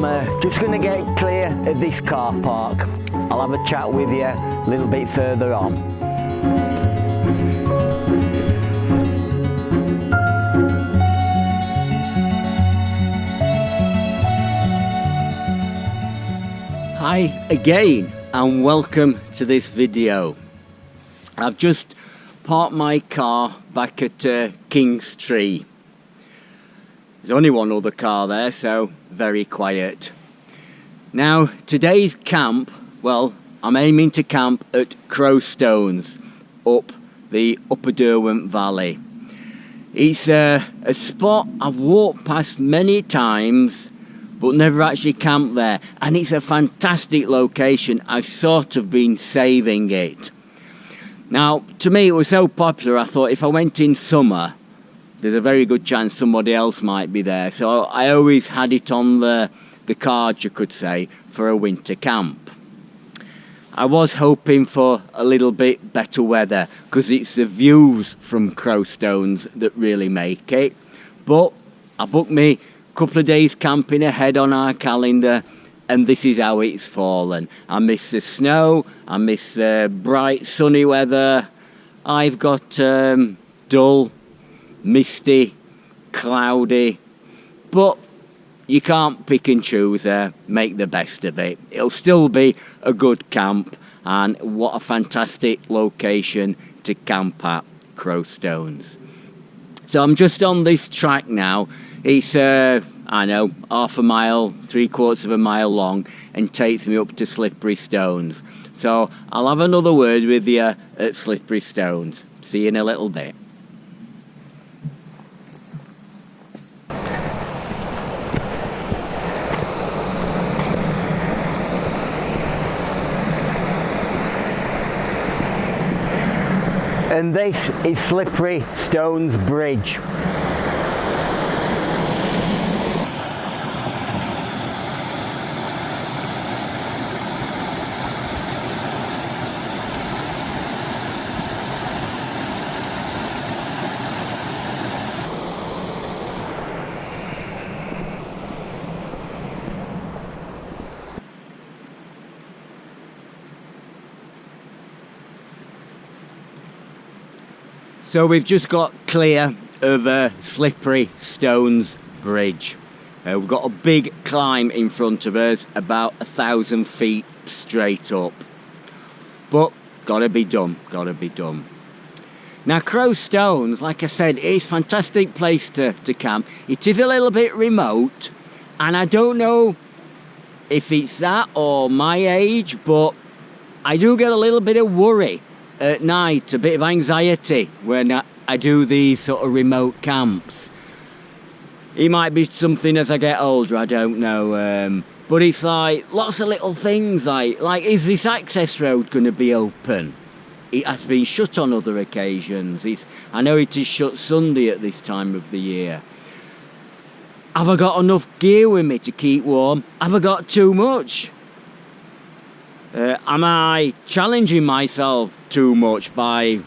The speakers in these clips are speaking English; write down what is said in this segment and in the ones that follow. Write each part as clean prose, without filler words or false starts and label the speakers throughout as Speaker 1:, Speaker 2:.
Speaker 1: I'm just going to get clear of this car park. I'll have a chat with you a little bit further on. Hi again and welcome to this video. I've just parked my car back at King's Tree. There's only one other car there, so very quiet. Now today's camp, well, I'm aiming to camp at Crowstones up the upper Derwent Valley. It's a spot I've walked past many times but never actually camped there, and it's a fantastic location. I've sort of been saving it. Now to me it was so popular I thought if I went in summer there's a very good chance somebody else might be there, so I always had it on the card, you could say, for a winter camp. I was hoping for a little bit better weather because it's the views from Crowstones that really make it, but I booked me couple of days camping ahead on our calendar and this is how it's fallen. I miss the snow, I miss the bright sunny weather. I've got dull, misty, cloudy, but you can't pick and choose, make the best of it. It'll still be a good camp, and what a fantastic location to camp at, Crowstones. So I'm just on this track now. It's, I know, half a mile, 3/4 of a mile long and takes me up to Slippery Stones. So I'll have another word with you at Slippery Stones. See you in a little bit. And this is Slippery Stones Bridge. So we've just got clear of Slippery Stones Bridge. We've got a big climb in front of us, about 1,000 feet straight up. But gotta be done, gotta be done. Now Crowstones, like I said, is a fantastic place to camp. It is a little bit remote, and I don't know if it's that or my age, but I do get a little bit of worry at night, a bit of anxiety when I do these sort of remote camps. It might be something as I get older, I don't know, but it's like lots of little things like is this access road going to be open? It has been shut on other occasions. I know it is shut Sunday at this time of the year. Have I got enough gear with me to keep warm? Have I got too much? Am I challenging myself too much by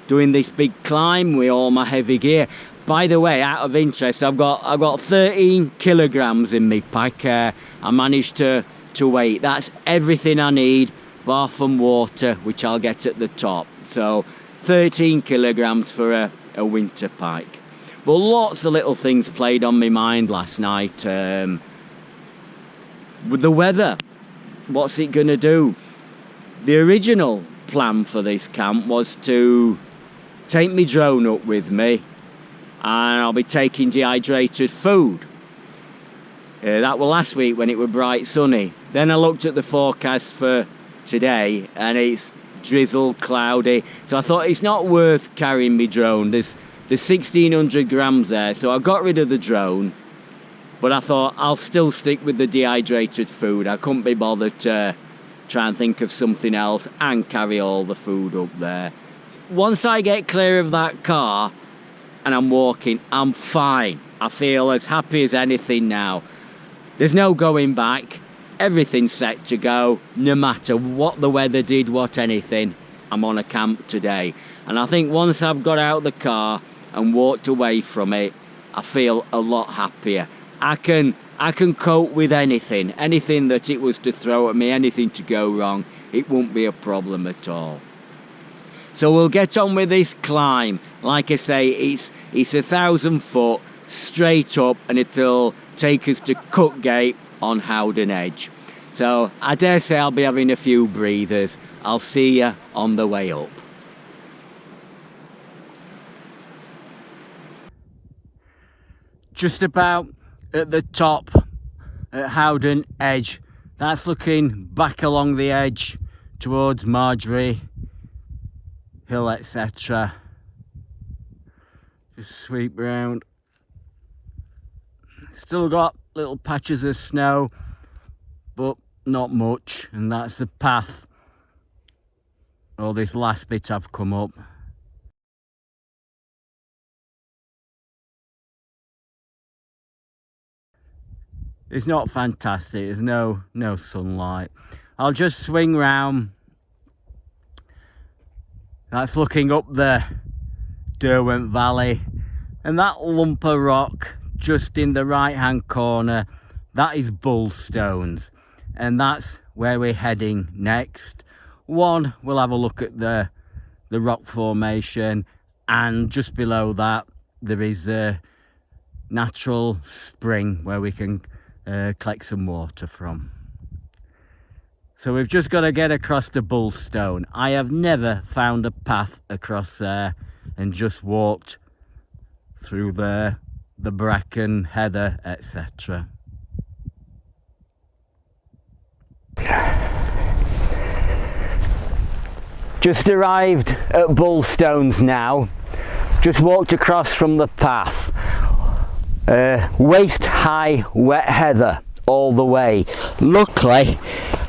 Speaker 1: doing this big climb with all my heavy gear? By the way, out of interest, I've got 13 kilograms in my pack. I managed to weigh. That's everything I need, bar from water, which I'll get at the top. So 13 kilograms for a winter pack. But lots of little things played on my mind last night. With the weather. What's it going to do? The original plan for this camp was to take my drone up with me, and I'll be taking dehydrated food. That was last week when it was bright sunny. Then I looked at the forecast for today and it's drizzle, cloudy, so I thought it's not worth carrying my drone. There's 1,600 grams there, so I got rid of the drone. But I thought I'll still stick with the dehydrated food. I couldn't be bothered to try and think of something else and carry all the food up there. Once I get clear of that car and I'm walking, I'm fine. I feel as happy as anything now. There's no going back. Everything's set to go. No matter what the weather did, what anything, I'm on a camp today. And I think once I've got out of the car and walked away from it, I feel a lot happier. I can I can cope with anything that it was to throw at me, anything to go wrong. It won't be a problem at all. So we'll get on with this climb. Like I say, it's 1,000 foot straight up, and it'll take us to Cutgate on Howen Edge. So I dare say I'll be having a few breathers. I'll see you on the way up. Just about at the top at Howen Edge. That's looking back along the edge towards Marjorie Hill, etc. Just sweep round. Still got little patches of snow, but not much, and that's the path. Oh, this last bit I've come up. It's not fantastic, there's no sunlight. I'll just swing round. That's looking up the Derwent Valley, and that lump of rock just in the right hand corner, that is Bullstones, and that's where we're heading next. One, we'll have a look at the rock formation, and just below that there is a natural spring where we can collect some water from. So we've just got to get across the Bullstone. I have never found a path across there and just walked through the bracken, heather, etc. Just arrived at Bullstones now. Just walked across from the path. Waist high wet heather all the way. Luckily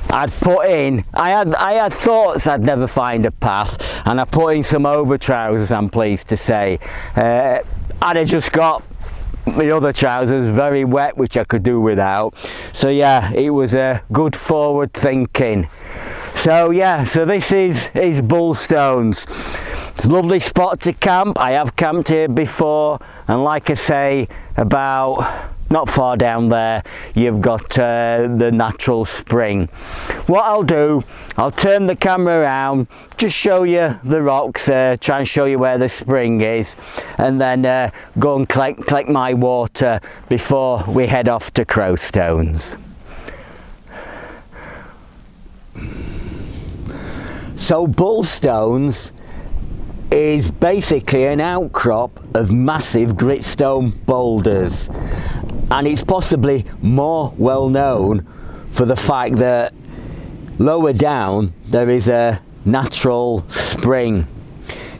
Speaker 1: I'd put in, I had thoughts I'd never find a path, and I put in some over trousers, I'm pleased to say. I'd have just got my other trousers very wet, which I could do without. So yeah, it was a good forward thinking. So yeah, so this is Bullstones. It's a lovely spot to camp. I have camped here before, and like I say, about not far down there you've got the natural spring. What I'll do, I'll turn the camera around, just show you the rocks, try and show you where the spring is, and then go and collect my water before we head off to Crowstones. So Bullstones is basically an outcrop of massive gritstone boulders, and it's possibly more well known for the fact that lower down there is a natural spring.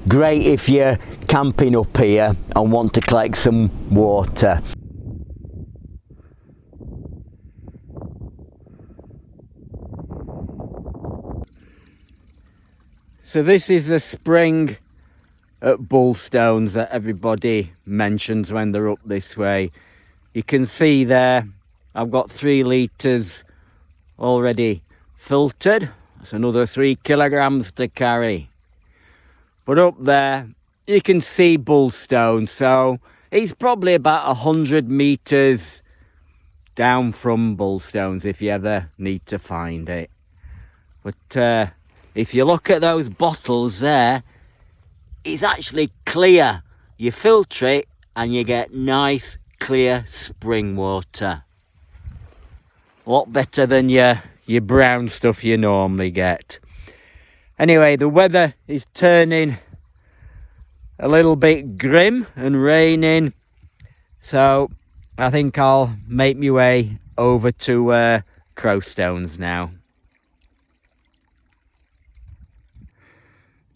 Speaker 1: Great if you're camping up here and want to collect some water. So this is the spring at Bullstones that everybody mentions when they're up this way. You can see there I've got 3 litres already filtered. That's another 3 kilograms to carry. But up there you can see Bullstone, so it's probably about 100 metres down from Bullstones if you ever need to find it. But if you look at those bottles there, it's actually clear. You filter it and you get nice clear spring water. A lot better than your brown stuff you normally get. Anyway, the weather is turning a little bit grim and raining, so I think I'll make my way over to Crowstones now.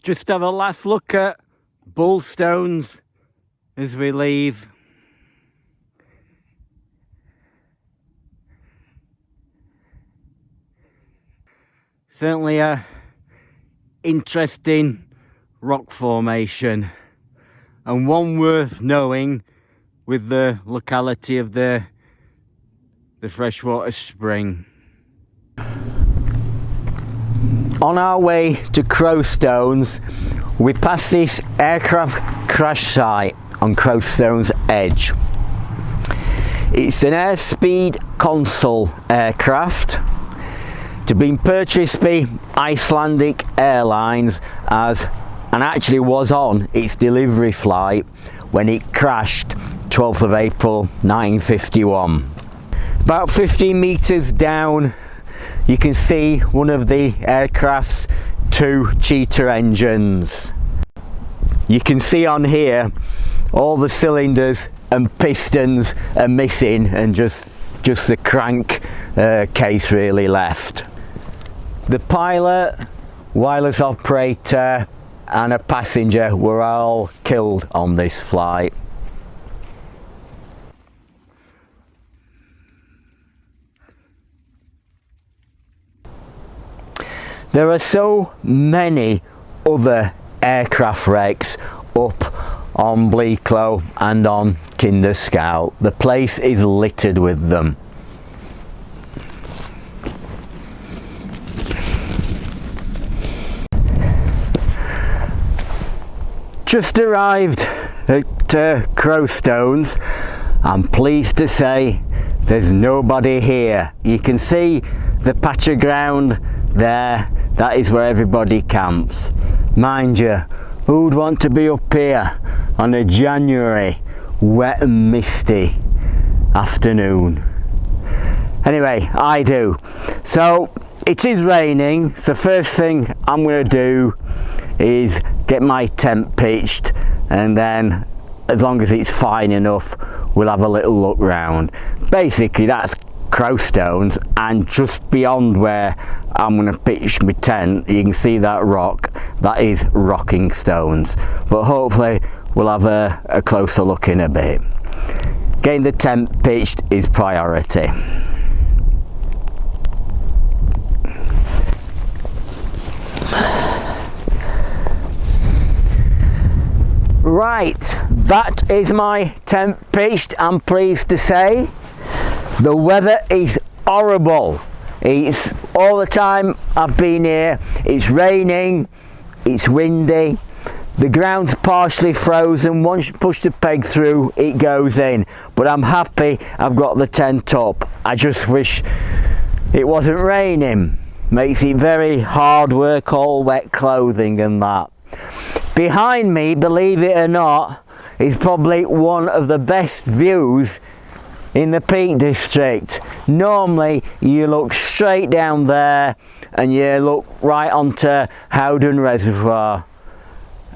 Speaker 1: Just have a last look at Bullstones as we leave. Certainly a interesting rock formation, and one worth knowing with the locality of the freshwater spring. On our way to Crowstones, we pass this aircraft crash site on Crowstones Edge. It's an airspeed console aircraft to been purchased by Icelandic Airlines and actually was on its delivery flight when it crashed 12th of April 1951. About 15 meters down you can see one of the aircraft's 2 cheater engines. You can see on here all the cylinders and pistons are missing and just the crank case really left. The pilot, wireless operator and a passenger were all killed on this flight. There are so many other aircraft wrecks up on Bleaklow and on Kinder Scout. The place is littered with them. Just arrived at Crowstones. I'm pleased to say there's nobody here. You can see the patch of ground there. That is where everybody camps. Mind you, who'd want to be up here on a January wet and misty afternoon? Anyway, I do. So it is raining, so first thing I'm going to do is get my tent pitched, and then as long as it's fine enough we'll have a little look round. Basically that's Crowstones, and just beyond where I'm going to pitch my tent you can see that rock, that is Rocking Stones, but hopefully we'll have a closer look in a bit. Getting the tent pitched is priority. Right, that is my tent pitched. I'm pleased to say the weather is horrible. It's all the time I've been here, it's raining, it's windy, the ground's partially frozen. Once you push the peg through it goes in, but I'm happy I've got the tent up. I just wish it wasn't raining. Makes it very hard work, all wet clothing and that. Behind me, believe it or not, is probably one of the best views in the Peak District. Normally you look straight down there and you look right onto Howden Reservoir.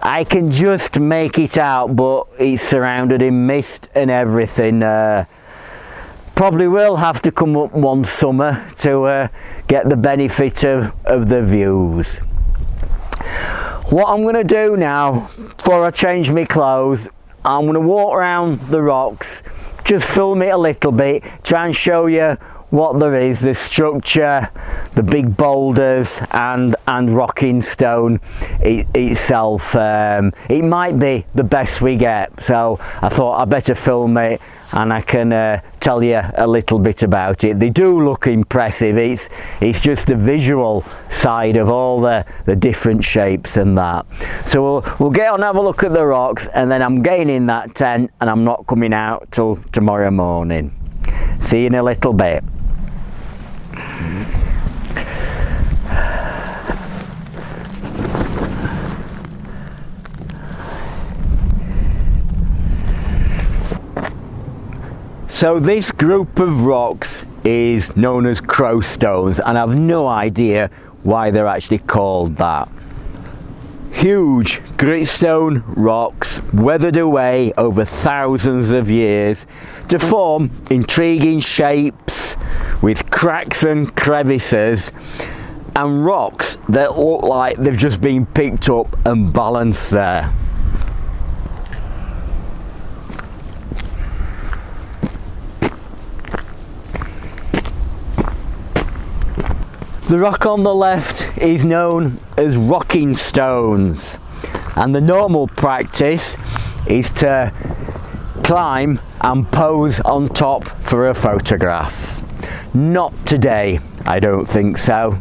Speaker 1: I can just make it out, but it's surrounded in mist and everything. Probably will have to come up one summer to get the benefit of the views. What I'm going to do now, before I change my clothes, I'm going to walk around the rocks, just film it a little bit, try and show you what there is, the structure, the big boulders and Rocking Stone itself. It might be the best we get, so I thought I'd better film it and I can tell you a little bit about it. They do look impressive. It's just the visual side of all the different shapes and that. So we'll get on and have a look at the rocks, and then I'm getting in that tent and I'm not coming out till tomorrow morning. See you in a little bit. So this group of rocks is known as Crowstones, and I've no idea why they're actually called that. Huge gritstone rocks weathered away over thousands of years to form intriguing shapes with cracks and crevices, and rocks that look like they've just been picked up and balanced there. The rock on the left is known as Rocking Stones, and the normal practice is to climb and pose on top for a photograph. Not today, I don't think so.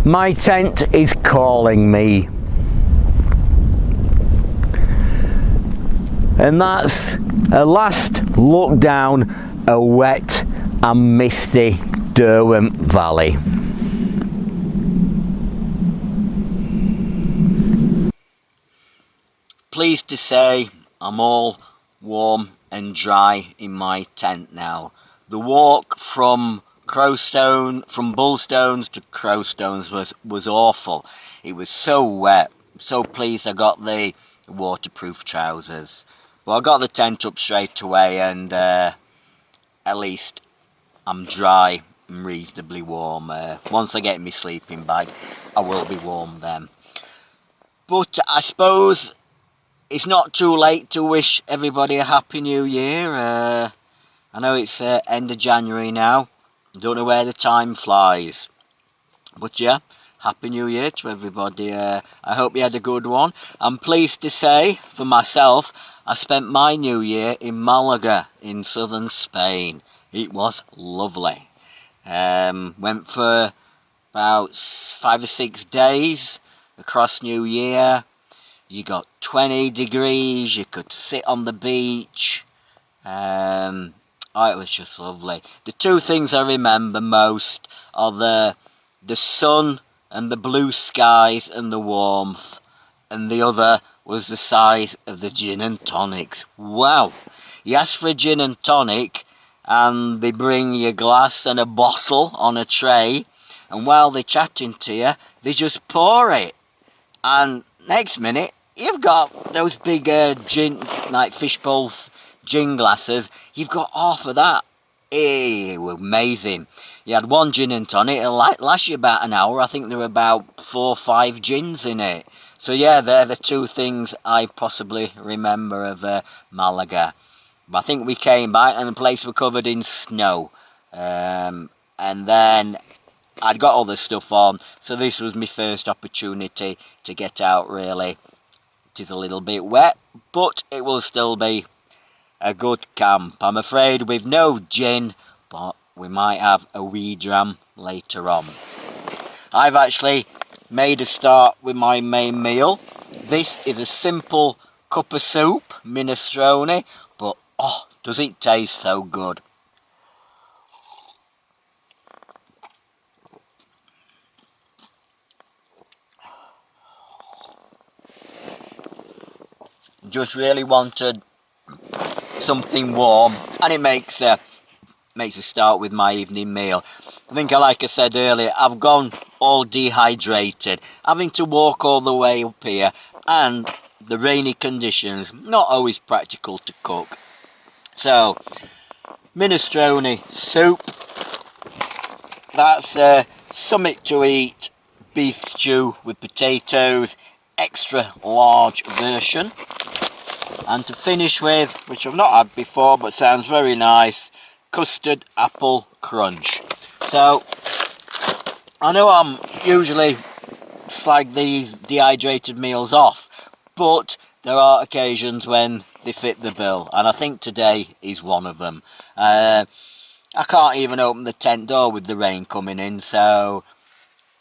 Speaker 1: My tent is calling me. And that's a last look down a wet and misty Derwent Valley. Pleased to say I'm all warm and dry in my tent now. The walk from Bullstones to Crowstones was awful. It was so wet. So pleased I got the waterproof trousers. Well, I got the tent up straight away, and at least I'm dry and reasonably warm. Once I get my sleeping bag, I will be warm then. But I suppose it's not too late to wish everybody a happy new year. I know it's end of January now. Don't know where the time flies. But yeah, happy new year to everybody. I hope you had a good one. I'm pleased to say, for myself, I spent my new year in Malaga in southern Spain. It was lovely. Went for about 5 or 6 days across New Year. You got 20 degrees, you could sit on the beach. It was just lovely. The two things I remember most are the sun and the blue skies and the warmth. And the other was the size of the gin and tonics. Wow! You ask for a gin and tonic and they bring you a glass and a bottle on a tray. And while they're chatting to you, they just pour it. And next minute, you've got those big gin, like fishbowl gin glasses. You've got half of that. It was amazing. You had one gin and tonic. It'll last you about an hour. I think there were about 4 or 5 gins in it. So yeah, they're the two things I possibly remember of Malaga. But I think we came back and the place was covered in snow. And then I'd got all this stuff on. So this was my first opportunity to get out really. It is a little bit wet, but it will still be a good camp. I'm afraid with no gin, but we might have a wee dram later on. I've actually made a start with my main meal. This is a simple cup of soup, minestrone, but oh, does it taste so good. Just really wanted something warm, and it makes a start with my evening meal. I think, like I said earlier, I've gone all dehydrated, having to walk all the way up here, and the rainy conditions, not always practical to cook. So, minestrone soup, that's something to eat. Beef stew with potatoes, extra large version. And to finish with, which I've not had before but sounds very nice, custard apple crunch. So, I know I'm usually slag these dehydrated meals off, but there are occasions when they fit the bill, and I think today is one of them. I can't even open the tent door with the rain coming in, so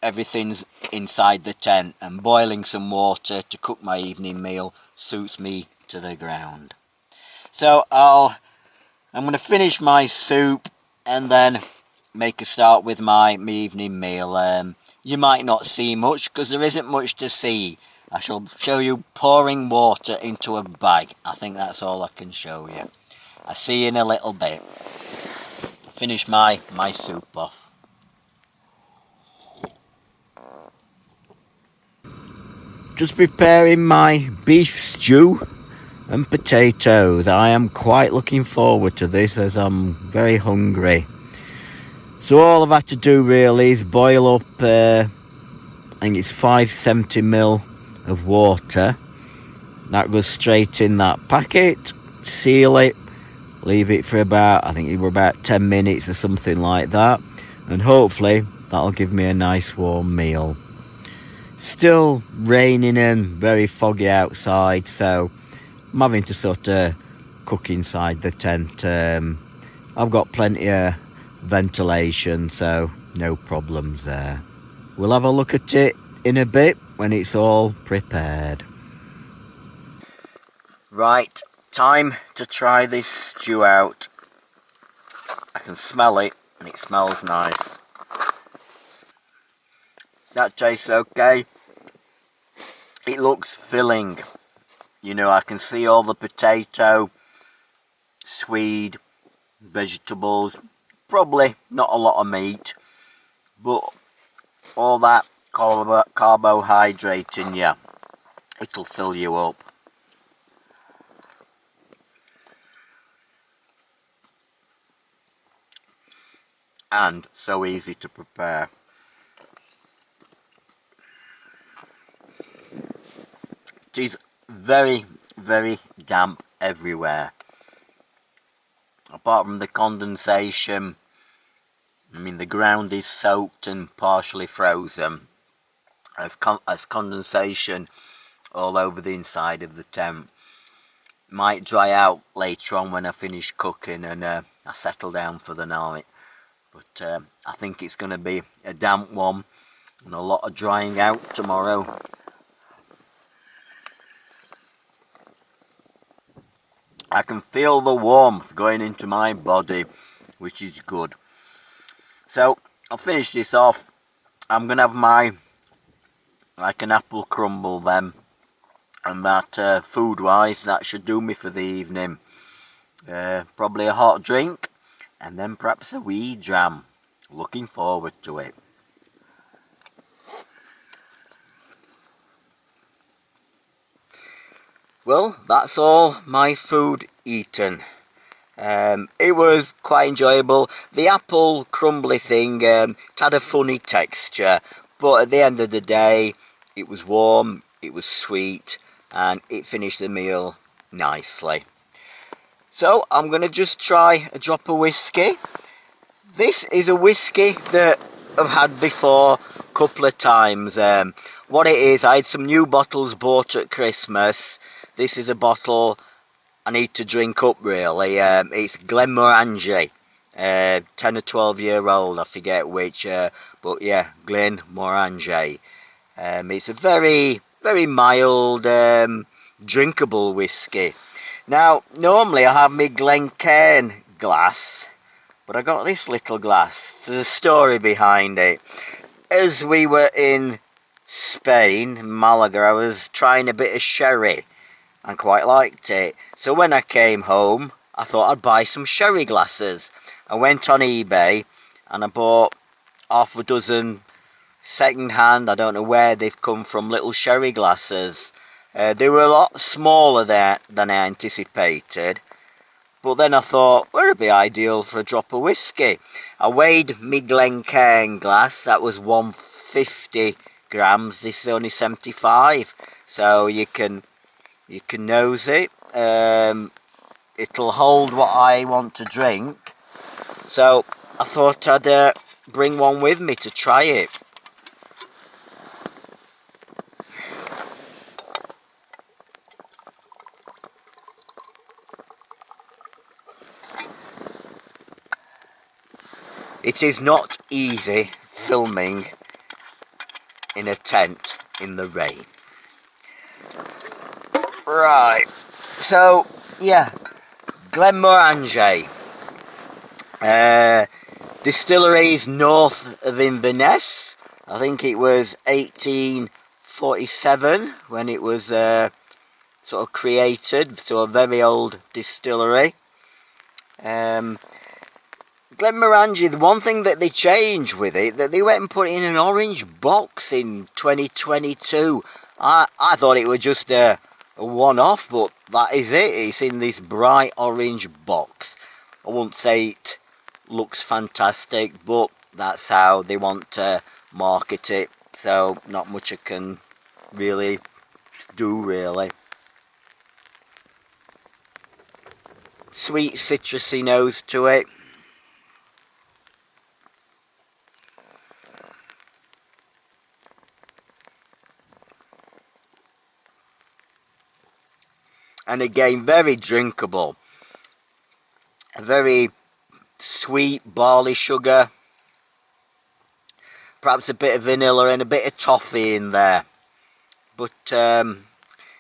Speaker 1: everything's inside the tent, and boiling some water to cook my evening meal suits me to the ground. So I'm going to finish my soup and then make a start with my evening meal. You might not see much because there isn't much to see. I shall show you pouring water into a bag. I think that's all I can show you. I'll see you in a little bit. Finish my soup off. Just preparing my beef stew and potatoes. I am quite looking forward to this as I'm very hungry. So all I've had to do really is boil up, I think it's 570ml of water. That goes straight in that packet, seal it, leave it for about, I think it were about 10 minutes or something like that. And hopefully that'll give me a nice warm meal. Still raining and very foggy outside, so I'm having to sort of cook inside the tent. I've got plenty of ventilation, so no problems there. We'll have a look at it in a bit when it's all prepared. Right, Time to try this stew out. I can smell it and it smells nice. That tastes okay. It looks filling. You know, I can see all the potato, swede, vegetables, probably not a lot of meat, but all that carbohydrate in you, it'll fill you up. And so easy to prepare. It is very, very damp everywhere. Apart from the condensation, I mean the ground is soaked and partially frozen. There's condensation all over the inside of the tent. Might dry out later on when I finish cooking and I settle down for the night. But I think it's going to be a damp one and a lot of drying out tomorrow. I can feel the warmth going into my body, which is good. So I'll finish this off. I'm going to have my, like an apple crumble then. And that, food-wise, that should do me for the evening. Probably a hot drink, and then perhaps a wee dram. Looking forward to it. Well, that's all my food eaten. It was quite enjoyable. The apple crumbly thing, it had a funny texture, but at the end of the day, it was warm, it was sweet, and it finished the meal nicely. So I'm going to just try a drop of whiskey. This is a whiskey that I've had before a couple of times. What it is, I had some new bottles bought at Christmas. This is a bottle I need to drink up really. It's Glenmorangie, 10 or 12 year old, I forget which, but yeah, Glenmorangie. It's a very, very mild, drinkable whiskey. Now, normally I have my Glencairn glass, but I got this little glass. There's a story behind it. As we were in Spain, Malaga, I was trying a bit of sherry and quite liked it. So when I came home, I thought I'd buy some sherry glasses. I went on eBay and I bought half a dozen second-hand, I don't know where they've come from, little sherry glasses. They were a lot smaller than I anticipated. But then I thought, well, it'd be ideal for a drop of whiskey. I weighed my Glencairn glass, that was 150 grams, this is only 75. So you can nose it. It'll hold what I want to drink. So I thought I'd bring one with me to try it. It is not easy filming in a tent in the rain. Right, so yeah, Glenmorangie. Distilleries north of Inverness. I think it was 1847 when it was sort of created, so a very old distillery. Glenmorangie, the one thing that they changed with it, that they went and put it in an orange box in 2022. I thought it was just a one-off, but that is it. It's in this bright orange box. I won't say it looks fantastic, but that's how they want to market it. So not much I can really do, really. Sweet citrusy nose to it. And again, very drinkable. A very sweet barley sugar. Perhaps a bit of vanilla and a bit of toffee in there. But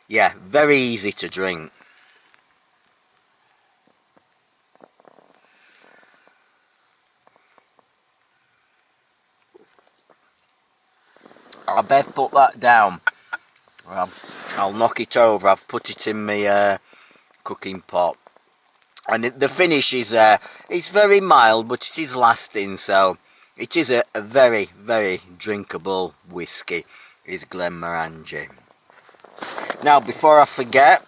Speaker 1: yeah, very easy to drink. I better put that down. I'll knock it over. I've put it in my cooking pot. And the finish is, it's very mild, but it is lasting, so it is a very, very drinkable whiskey, is Glenmorangie. Now, before I forget,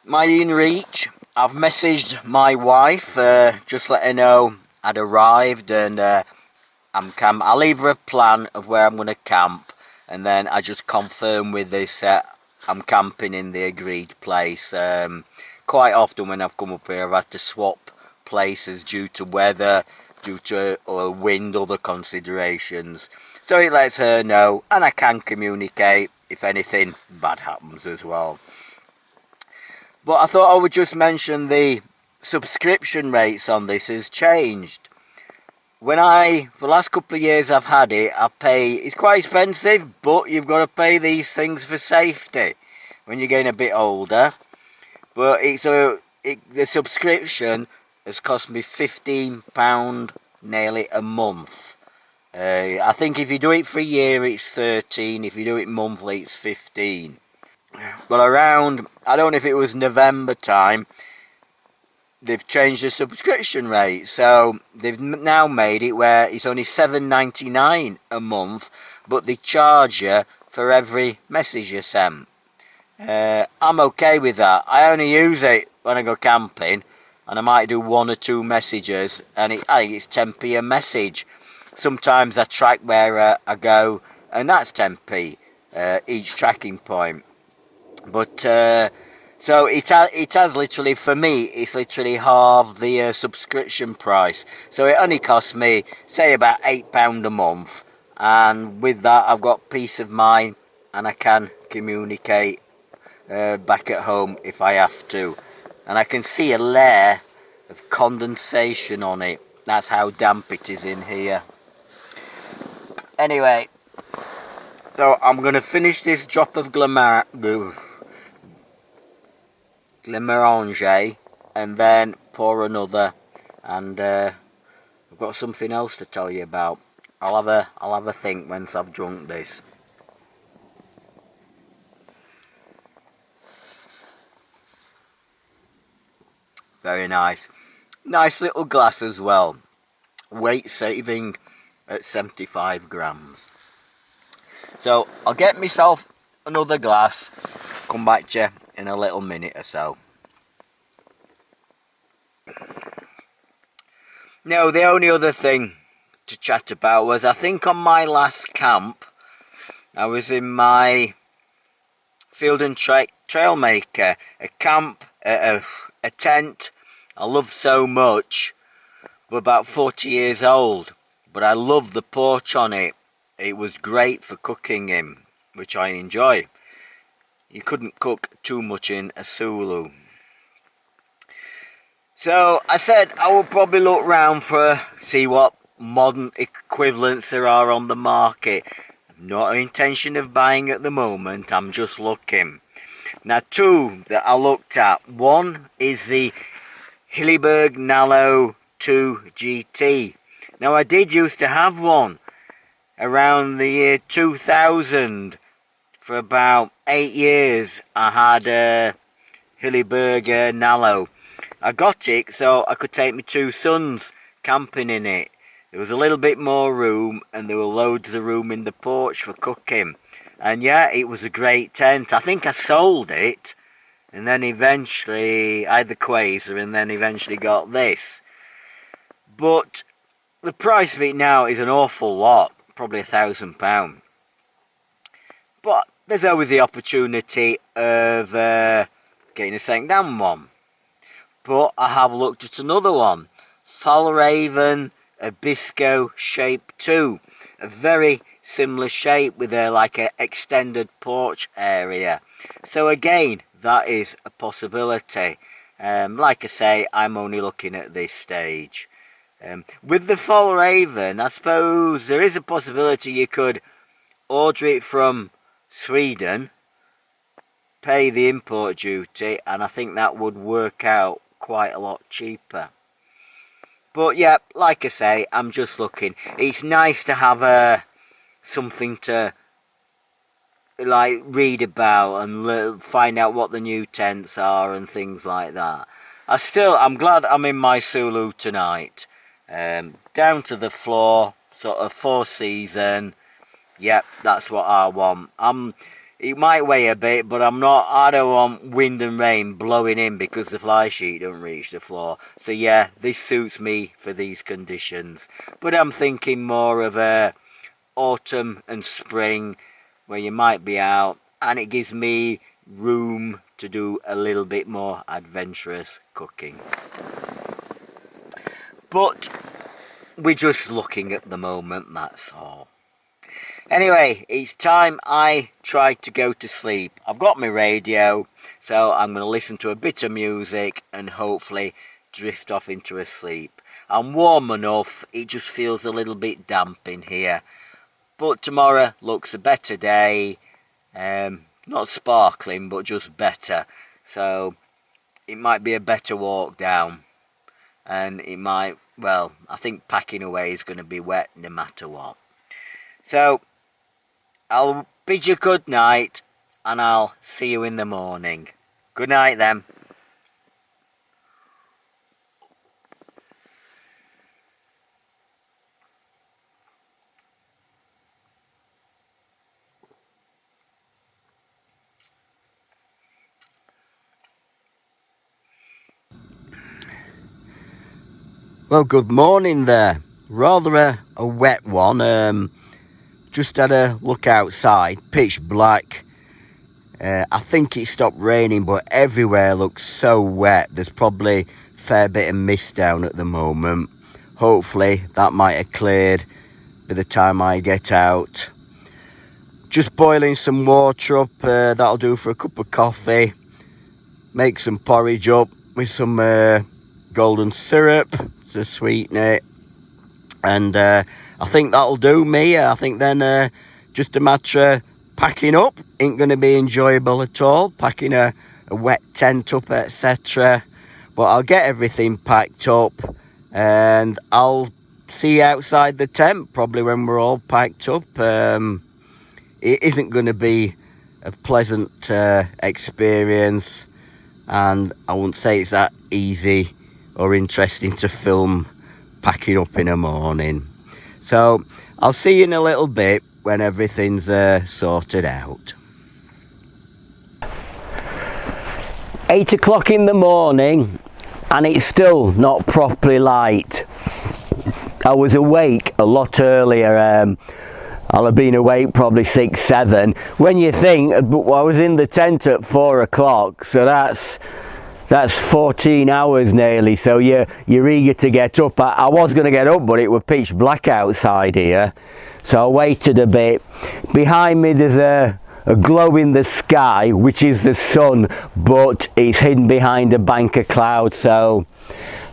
Speaker 1: my in reach, I've messaged my wife, just let her know I'd arrived, and I'll leave her a plan of where I'm going to camp, and then I just confirm with this I'm camping in the agreed place. Quite often when I've come up here, I've had to swap places due to weather, due to wind, other considerations. So it lets her know, and I can communicate if anything bad happens as well. But I thought I would just mention the subscription rates on this has changed. For the last couple of years I've had it, it's quite expensive, but you've got to pay these things for safety when you're getting a bit older. But the subscription has cost me £15 nearly a month. I think if you do it for a year it's 13, if you do it monthly it's 15. But around, I don't know if it was November time, they've changed the subscription rate. So they've now made it where it's only £7.99 a month, but they charge you for every message you send. I'm okay with that. I only use it when I go camping, and I might do 1 or 2 messages, and I think it's 10p a message. Sometimes I track where I go, and that's 10p each tracking point. But so it has literally, for me, it's literally half the subscription price. So it only costs me, say, about £8 a month, and with that I've got peace of mind, and I can communicate back at home if I have to. And I can see a layer of condensation on it. That's how damp it is in here. Anyway, so I'm going to finish this drop of Glenmorangie and then pour another, and I've got something else to tell you about. I'll have a think once I've drunk this. Very nice. Nice little glass as well. Weight saving at 75 grams. So I'll get myself another glass, come back to you in a little minute or so. Now, the only other thing to chat about was, I think on my last camp, I was in my field and trail maker, a camp, a tent I loved so much, but about 40 years old, but I loved the porch on it. It was great for cooking in, which I enjoy. You couldn't cook too much in a Sulu. So I said I will probably look round see what modern equivalents there are on the market. Not an intention of buying at the moment, I'm just looking. Now, 2 that I looked at. One is the Hilleberg Nallo 2 GT. Now, I did used to have one around the year 2000. For about 8 years I had a Hilleberg Nallo. I got it so I could take my 2 sons camping in it. There was a little bit more room, and there were loads of room in the porch for cooking. And yeah, it was a great tent. I think I sold it, and then eventually I had the Quasar, and then eventually got this. But the price of it now is an awful lot, probably £1,000. But there's always the opportunity of getting a second-hand one. But I have looked at another one, Falraven Abisco Shape 2, a very similar shape with like a extended porch area. So again, that is a possibility. Like I say, I'm only looking at this stage. With the Falraven, I suppose there is a possibility you could order it from Sweden, pay the import duty, and I think that would work out quite a lot cheaper. But yeah, like I say, I'm just looking. It's nice to have a something to like read about and find out what the new tents are and things like that. I'm glad I'm in my Sulu tonight. Down to the floor, sort of 4-season. Yep, that's what I want. It might weigh a bit, but I don't want wind and rain blowing in because the fly sheet don't reach the floor. So yeah, this suits me for these conditions. But I'm thinking more of autumn and spring, where you might be out, and it gives me room to do a little bit more adventurous cooking. But we're just looking at the moment, that's all. Anyway, it's time I tried to go to sleep. I've got my radio, so I'm going to listen to a bit of music and hopefully drift off into a sleep. I'm warm enough, it just feels a little bit damp in here. But tomorrow looks a better day, not sparkling, but just better. So it might be a better walk down. And it might, well, I think packing away is going to be wet no matter what. So I'll bid you good night, and I'll see you in the morning. Good night then. Well, good morning there. Rather a wet one. Just had a look outside, pitch black. I think it stopped raining, but everywhere looks so wet. There's probably a fair bit of mist down at the moment. Hopefully that might have cleared by the time I get out. Just boiling some water up, that'll do for a cup of coffee. Make some porridge up with some golden syrup to sweeten it. And I think that'll do me. I think then just a matter of packing up. Ain't going to be enjoyable at all, packing a wet tent up, etc. But I'll get everything packed up and I'll see you outside the tent probably when we're all packed up. It isn't going to be a pleasant experience, and I wouldn't say it's that easy or interesting to film packing up in the morning. So I'll see you in a little bit when everything's sorted out. 8 o'clock in the morning and it's still not properly light. I was awake a lot earlier. I'll have been awake probably 6, 7. When you think, I was in the tent at 4 o'clock, so that's 14 hours nearly, so you're eager to get up. I was going to get up, but it was pitch black outside here, so I waited a bit. Behind me there's a glow in the sky, which is the sun, but it's hidden behind a bank of clouds, so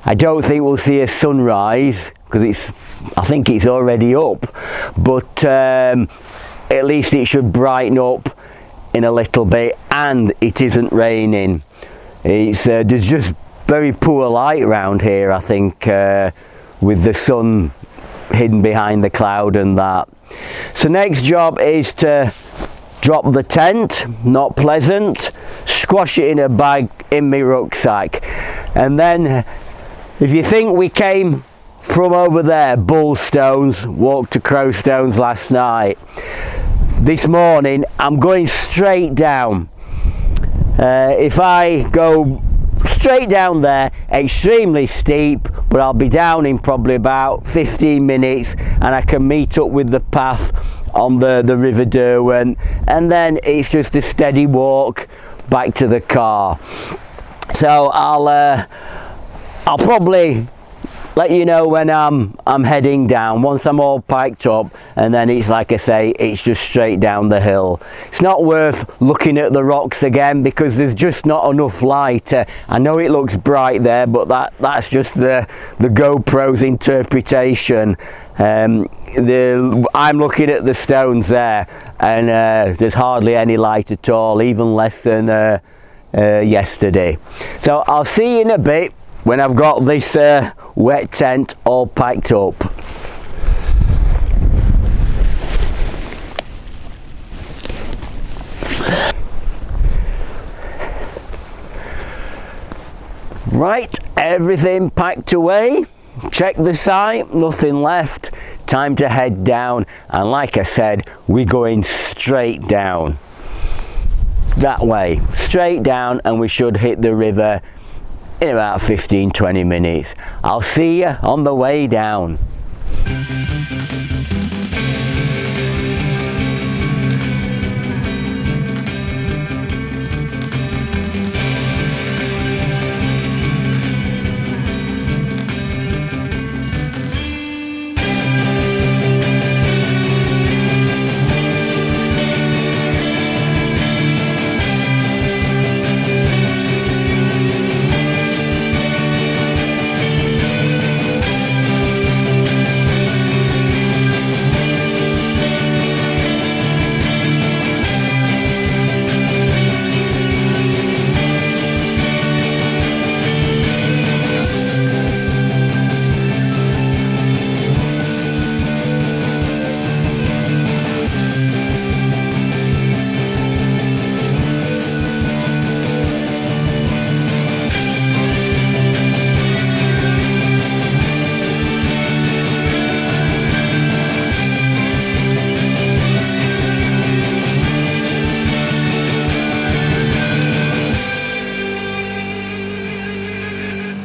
Speaker 1: I don't think we'll see a sunrise, because I think it's already up, but at least it should brighten up in a little bit, and it isn't raining. There's just very poor light around here, I think, with the sun hidden behind the cloud and that. So next job is to drop the tent, not pleasant, squash it in a bag in my rucksack, and then if you think we came from over there, Bullstones, walked to Crowstones last night, this morning I'm going straight down. If I go straight down there, extremely steep, but I'll be down in probably about 15 minutes and I can meet up with the path on the River Derwent, and then it's just a steady walk back to the car. So I'll probably let you know when I'm heading down, once I'm all packed up, and then it's like I say, it's just straight down the hill. It's not worth looking at the rocks again because there's just not enough light. I know it looks bright there, but that's just the GoPro's interpretation. I'm looking at the stones there, and there's hardly any light at all, even less than yesterday. So I'll see you in a bit when I've got this wet tent all packed up. Right, everything packed away. Check the site, nothing left. Time to head down, and like I said, we're going straight down. That way, straight down, and we should hit the river in about 15-20 minutes. I'll see you on the way down.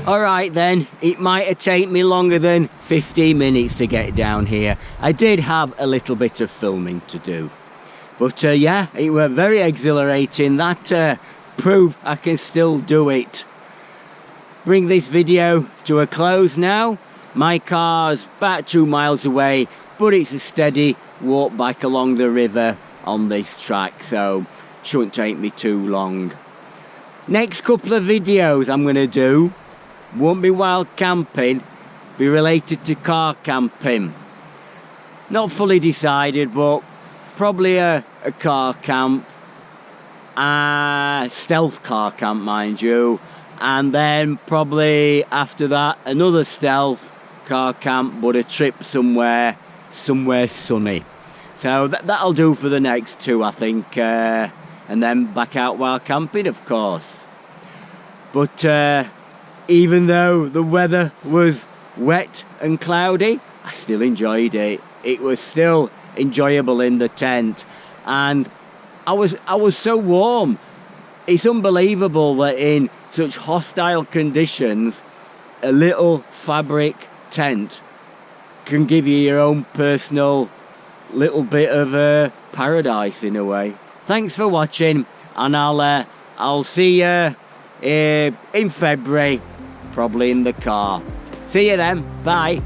Speaker 1: Alright then, it might have taken me longer than 15 minutes to get down here. I did have a little bit of filming to do. But yeah, it was very exhilarating. That proved I can still do it. Bring this video to a close now. My car's about 2 miles away, but it's a steady walk back along the river on this track, so shouldn't take me too long. Next couple of videos I'm going to do won't be wild camping, be related to car camping. Not fully decided, but probably a car camp, stealth car camp mind you, and then probably after that another stealth car camp, but a trip somewhere sunny. So that'll do for the next two, I think, and then back out wild camping, of course. But even though the weather was wet and cloudy, I still enjoyed it. It was still enjoyable in the tent, and I was so warm. It's unbelievable that in such hostile conditions, a little fabric tent can give you your own personal little bit of paradise in a way. Thanks for watching, and I'll see you in February, probably in the car. See you then. Bye.